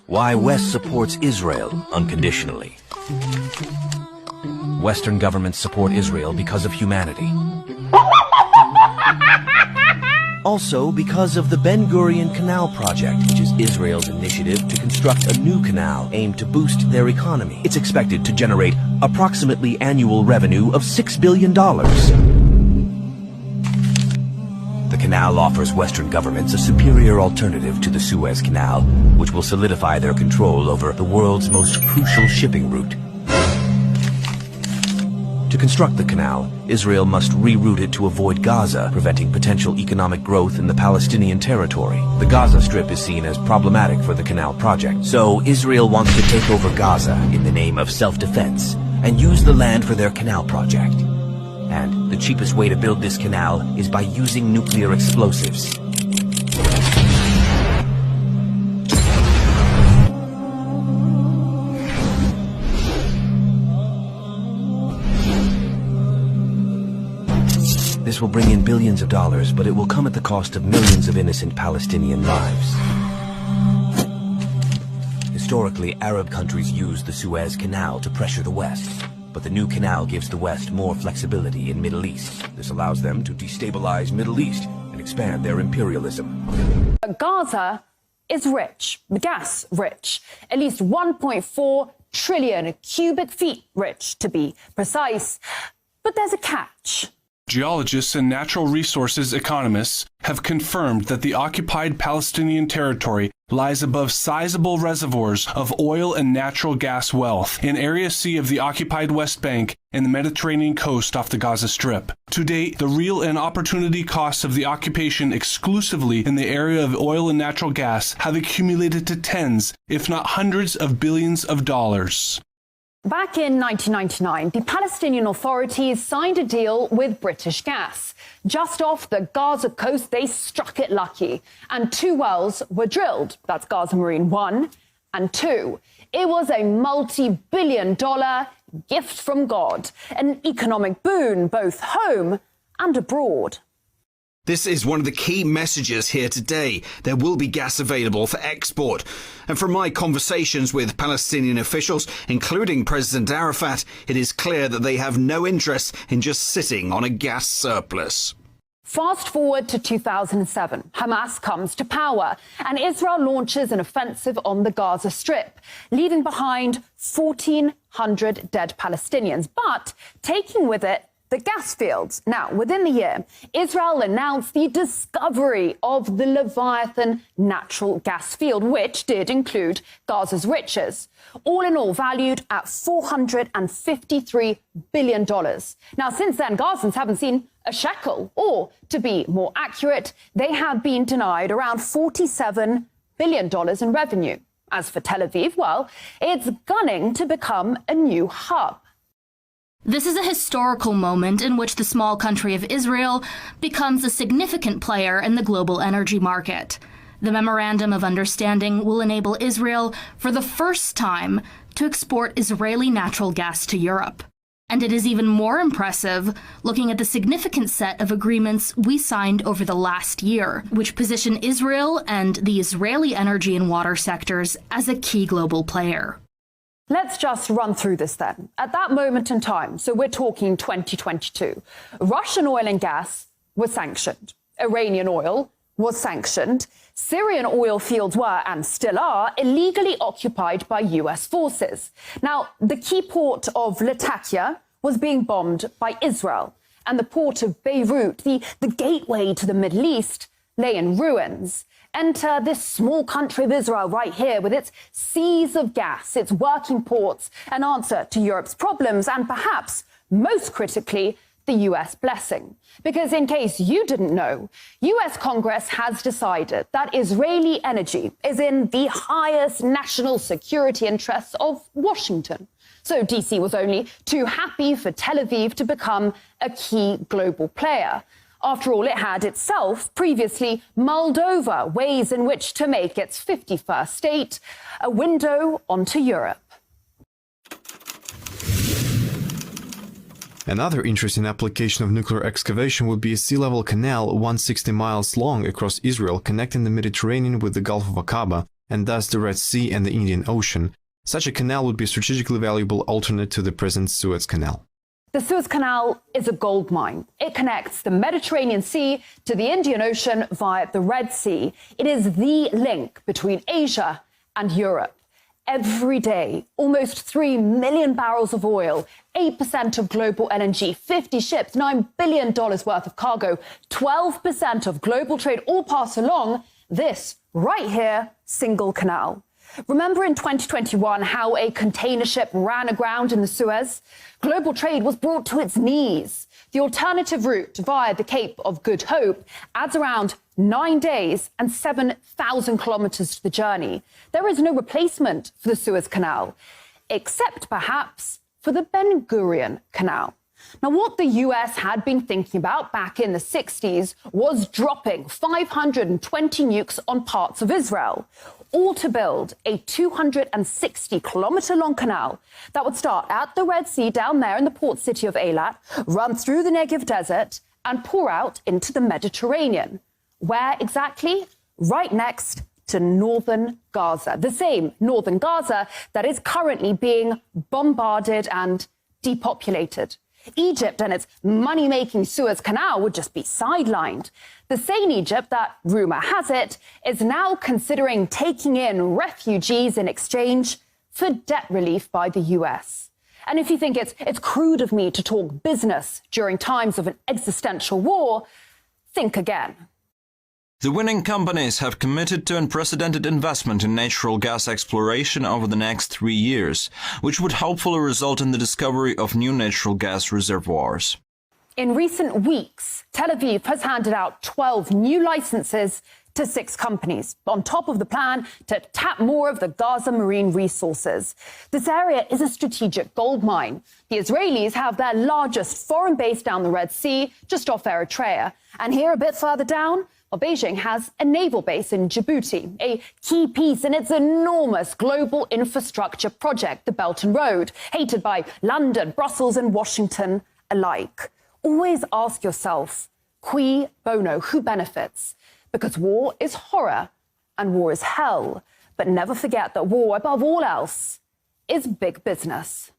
Why West supports Israel unconditionally. Western governments support Israel because of humanity. Also because of the Ben Gurion Canal Project, which is Israel's initiative to construct a new canal aimed to boost their economy. It's expected to generate approximately annual revenue of $6 billion. The canal offers Western governments a superior alternative to the Suez Canal, which will solidify their control over the world's most crucial shipping route. To construct the canal, Israel must reroute it to avoid Gaza, preventing potential economic growth in the Palestinian territory. The Gaza Strip is seen as problematic for the canal project, so Israel wants to take over Gaza in the name of self-defense and use the land for their canal project. And the cheapest way to build this canal is by using nuclear explosives. This will bring in billions of dollars, but it will come at the cost of millions of innocent Palestinian lives. Historically, Arab countries used the Suez Canal to pressure the West. But the new canal gives the West more flexibility in Middle East. This allows them to destabilize Middle East and expand their imperialism. Gaza is rich, gas rich, at least 1.4 trillion cubic feet rich, to be precise. But there's a catch. Geologists and natural resources economists have confirmed that the occupied Palestinian territory lies above sizable reservoirs of oil and natural gas wealth in Area C of the occupied West Bank and the Mediterranean coast off the Gaza Strip. To date, the real and opportunity costs of the occupation exclusively in the area of oil and natural gas have accumulated to tens, if not hundreds of billions of dollars. Back in 1999, the Palestinian authorities signed a deal with British Gas. Just off the Gaza coast, they struck it lucky, and 2 wells were drilled. That's Gaza Marine 1 and 2. It was a multi-billion-dollar gift from God, an economic boon both home and abroad. This is one of the key messages here today. There will be gas available for export. And from my conversations with Palestinian officials, including President Arafat, it is clear that they have no interest in just sitting on a gas surplus. Fast forward to 2007, Hamas comes to power and Israel launches an offensive on the Gaza Strip, leaving behind 1,400 dead Palestinians, but taking with it the gas fields. Now, within the year, Israel announced the discovery of the Leviathan natural gas field, which did include Gaza's riches, all in all valued at $453 billion. Now, since then, Gazans haven't seen a shekel, or to be more accurate, they have been denied around $47 billion in revenue. As for Tel Aviv, well, it's gunning to become a new hub. This is a historical moment in which the small country of Israel becomes a significant player in the global energy market. The Memorandum of Understanding will enable Israel, for the first time, to export Israeli natural gas to Europe. And it is even more impressive looking at the significant set of agreements we signed over the last year, which position Israel and the Israeli energy and water sectors as a key global player. Let's just run through this then. At that moment in time, so we're talking 2022, Russian oil and gas was sanctioned. Iranian oil was sanctioned. Syrian oil fields were, and still are, illegally occupied by US forces. Now, the key port of Latakia was being bombed by Israel, and the port of Beirut, the gateway to the Middle East, lay in ruins. Enter this small country of Israel right here with its seas of gas, its working ports, an answer to Europe's problems, and perhaps, most critically, the US blessing. Because in case you didn't know, US Congress has decided that Israeli energy is in the highest national security interests of Washington. So DC was only too happy for Tel Aviv to become a key global player. After all, it had itself previously mulled over ways in which to make its 51st state a window onto Europe. Another interesting application of nuclear excavation would be a sea-level canal 160 miles long across Israel connecting the Mediterranean with the Gulf of Aqaba, and thus the Red Sea and the Indian Ocean, such a canal would be a strategically valuable alternate to the present Suez Canal. The Suez Canal is a gold mine. It connects the Mediterranean Sea to the Indian Ocean via the Red Sea. It is the link between Asia and Europe. Every day, almost 3 million barrels of oil, 8% of global LNG, 50 ships, $9 billion worth of cargo, 12% of global trade all pass along this right here single canal. Remember in 2021 how a container ship ran aground in the Suez? Global trade was brought to its knees. The alternative route via the Cape of Good Hope adds around 9 days and 7,000 kilometers to the journey. There is no replacement for the Suez Canal, except perhaps for the Ben Gurion Canal. Now, what the US had been thinking about back in the 60s was dropping 520 nukes on parts of Israel, all to build a 260-kilometer-long canal that would start at the Red Sea down there in the port city of Eilat, run through the Negev desert, and pour out into the Mediterranean. Where exactly? Right next to northern Gaza, the same northern Gaza that is currently being bombarded and depopulated. Egypt and its money-making Suez Canal would just be sidelined. The same Egypt that, rumour has it, is now considering taking in refugees in exchange for debt relief by the US. And if you think it's crude of me to talk business during times of an existential war, think again. The winning companies have committed to unprecedented investment in natural gas exploration over the next 3 years, which would hopefully result in the discovery of new natural gas reservoirs. In recent weeks, Tel Aviv has handed out 12 new licenses to 6 companies, on top of the plan to tap more of the Gaza marine resources. This area is a strategic gold mine. The Israelis have their largest foreign base down the Red Sea, just off Eritrea. And here a bit further down, well, Beijing has a naval base in Djibouti, a key piece in its enormous global infrastructure project, the Belt and Road, hated by London, Brussels and Washington alike. Always ask yourself, cui bono, who benefits? Because war is horror and war is hell. But never forget that war, above all else, is big business.